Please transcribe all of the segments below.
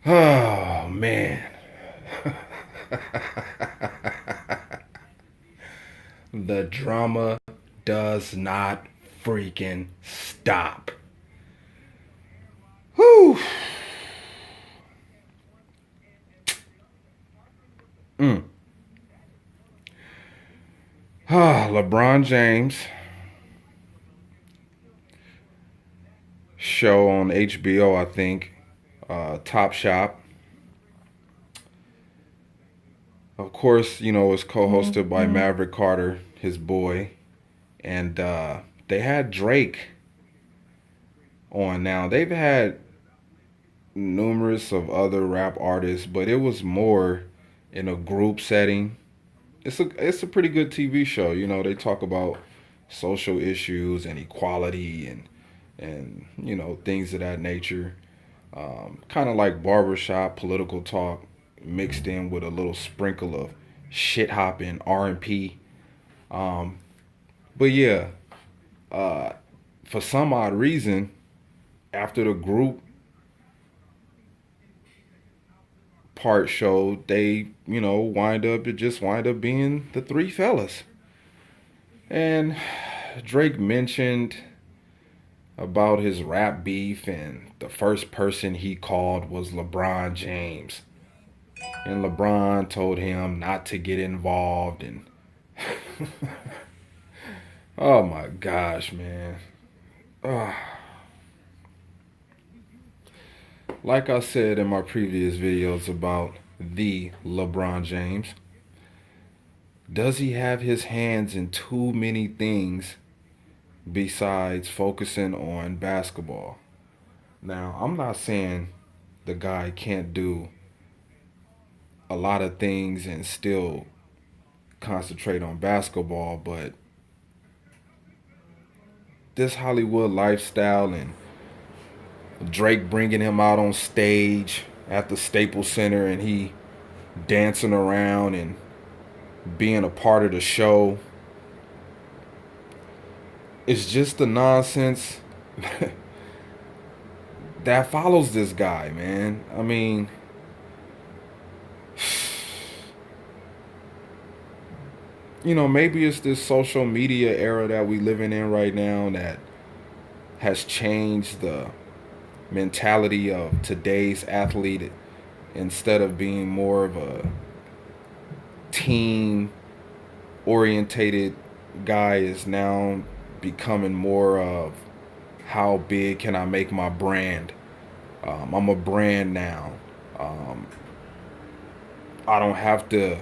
Oh man. The drama does not freaking stop. Whew. Mm. LeBron James show on HBO, I think. Top Shop. Of course, it's co-hosted by Maverick Carter, his boy, and they had Drake on. Now they've had numerous of other rap artists, but it was more in a group setting. It's a pretty good TV show. They talk about social issues and equality and things of that nature. Kind of like barbershop political talk mixed in with a little sprinkle of shit hopping R&P. Um, but yeah, uh, for some odd reason, after the group part showed, they wind up being the three fellas. And Drake mentioned about his rap beef, and the first person he called was LeBron James. And LeBron told him not to get involved. And oh my gosh, man. Ugh. Like I said in my previous videos about the LeBron James, does he have his hands in too many things besides focusing on basketball? Now, I'm not saying the guy can't do a lot of things and still concentrate on basketball, but this Hollywood lifestyle and Drake bringing him out on stage at the Staples Center and he dancing around and being a part of the show, it's just the nonsense that follows this guy, man. I mean, maybe it's this social media era that we living in right now that has changed the mentality of today's athlete. Instead of being more of a team orientated guy, is now becoming more of how big can I make my brand. I'm a brand now. um, I don't have to.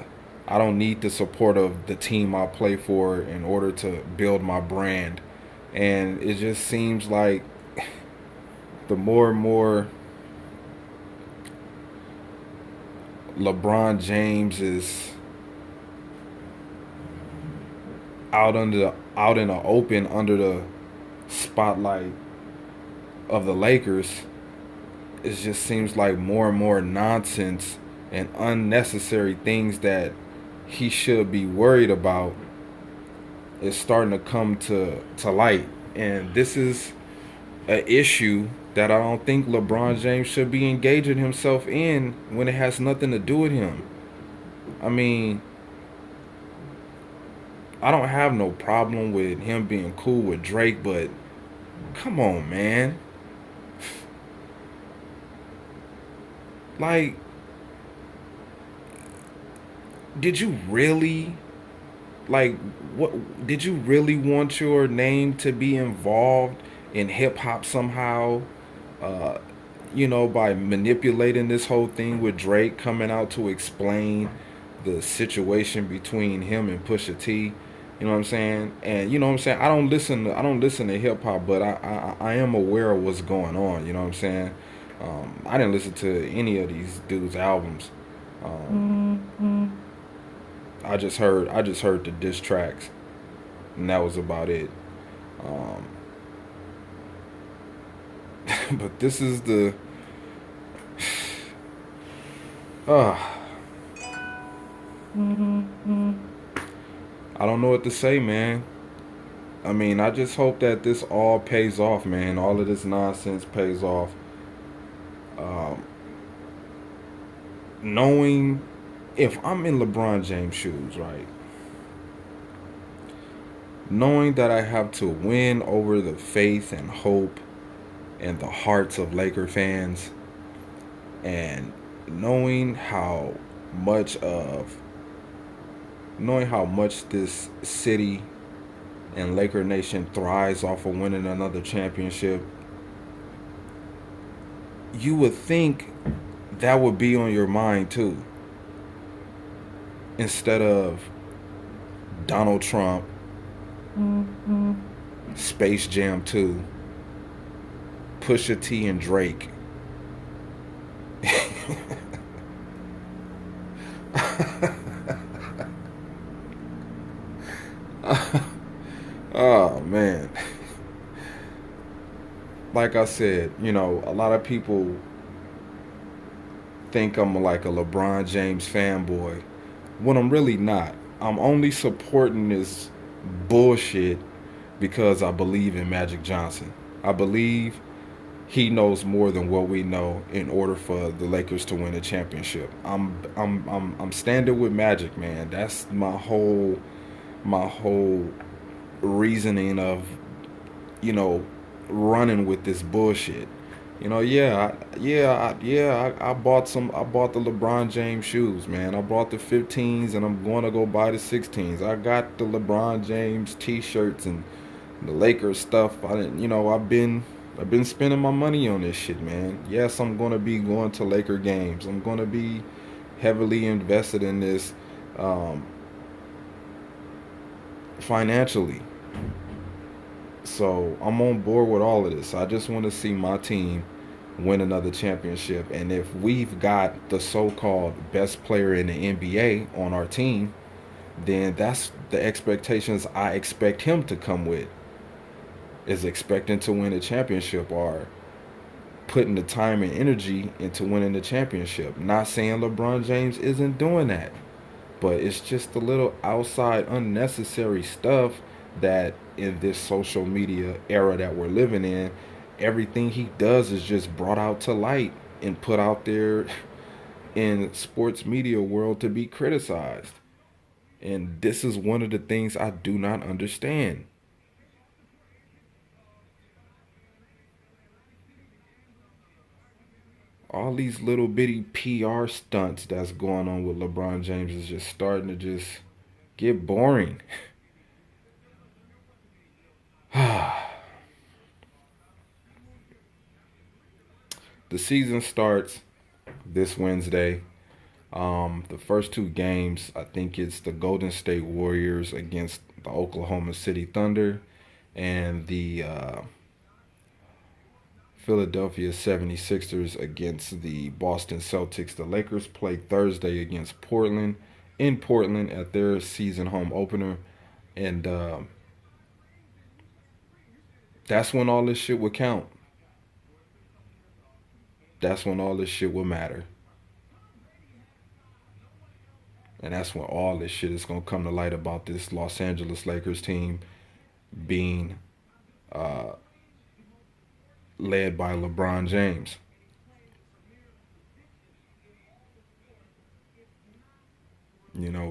I don't need the support of the team I play for in order to build my brand. And it just seems like the more and more LeBron James is out in the open under the spotlight of the Lakers, it just seems like more and more nonsense and unnecessary things that he should be worried about is starting to come to light. And this is an issue that I don't think LeBron James should be engaging himself in when it has nothing to do with him. I mean, I don't have no problem with him being cool with Drake, but come on, man. Like, did you really like what did you really want your name to be involved in hip hop somehow? Uh, by manipulating this whole thing with Drake coming out to explain the situation between him and Pusha T. You know what I'm saying? And you know what I'm saying? I don't listen to hip hop, but I am aware of what's going on. You know what I'm saying? I didn't listen to any of these dudes' albums. I just heard the diss tracks, and that was about it. Um, but this is the uh, I don't know what to say, man. I mean, I just hope that this all pays off, man. All of this nonsense pays off. Um, knowing if I'm in LeBron James' shoes, right? Knowing that I have to win over the faith and hope and the hearts of Laker fans, and knowing how much of knowing how much this city and Laker Nation thrives off of winning another championship, you would think that would be on your mind too. Instead of Donald Trump, Space Jam 2, Pusha T, and Drake. Oh man. Like I said, a lot of people think I'm like a LeBron James fanboy when I'm really not. I'm only supporting this bullshit because I believe in Magic Johnson. I believe he knows more than what we know in order for the Lakers to win a championship. I'm standing with Magic, man. That's my whole reasoning of, you know, running with this bullshit. I bought some. I bought the LeBron James shoes, man. I bought the 15s, and I'm going to go buy the 16s. I got the LeBron James T-shirts and the Lakers stuff. I didn't, I've been spending my money on this shit, man. Yes, I'm going to be going to Laker games. I'm going to be heavily invested in this, um, financially. So I'm on board with all of this. I just want to see my team win another championship. And if we've got the so-called best player in the NBA on our team, then that's the expectations I expect him to come with. Is expecting to win a championship or putting the time and energy into winning the championship. Not saying LeBron James isn't doing that, but it's just a little outside unnecessary stuff that in this social media era that we're living in, everything he does is just brought out to light and put out there in sports media world to be criticized. And this is one of the things I do not understand. All these little bitty PR stunts that's going on with LeBron James is just starting to just get boring. The season starts this Wednesday. The first two games, I think it's the Golden State Warriors against the Oklahoma City Thunder and the Philadelphia 76ers against the Boston Celtics. The Lakers play Thursday against Portland in Portland at their season home opener. And that's when all this shit would count. That's when all this shit will matter. And that's when all this shit is going to come to light about this Los Angeles Lakers team being uh, led by LeBron James.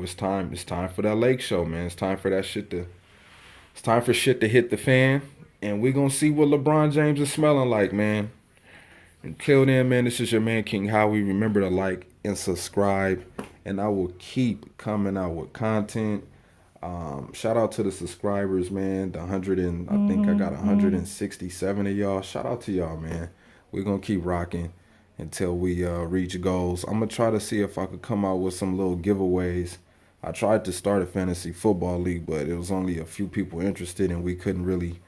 It's time. It's time for that Lake Show, man. It's time for that shit to. It's time for shit to hit the fan, and we gonna see what LeBron James is smelling like, man. Until then, man, this is your man King Howie. Remember to like and subscribe, and I will keep coming out with content. Shout out to the subscribers, man. The 100 and I think I got 167 of y'all. Shout out to y'all, man. We're gonna keep rocking until we reach goals. I'm gonna try to see if I could come out with some little giveaways. I tried to start a fantasy football league, but it was only a few people interested, and we couldn't really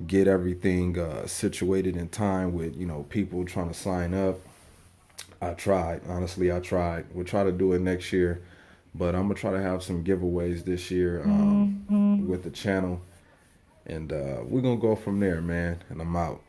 get everything situated in time with people trying to sign up. I tried, honestly, I tried. We'll try to do it next year, but I'm gonna try to have some giveaways this year with the channel, and we're gonna go from there, man. And I'm out.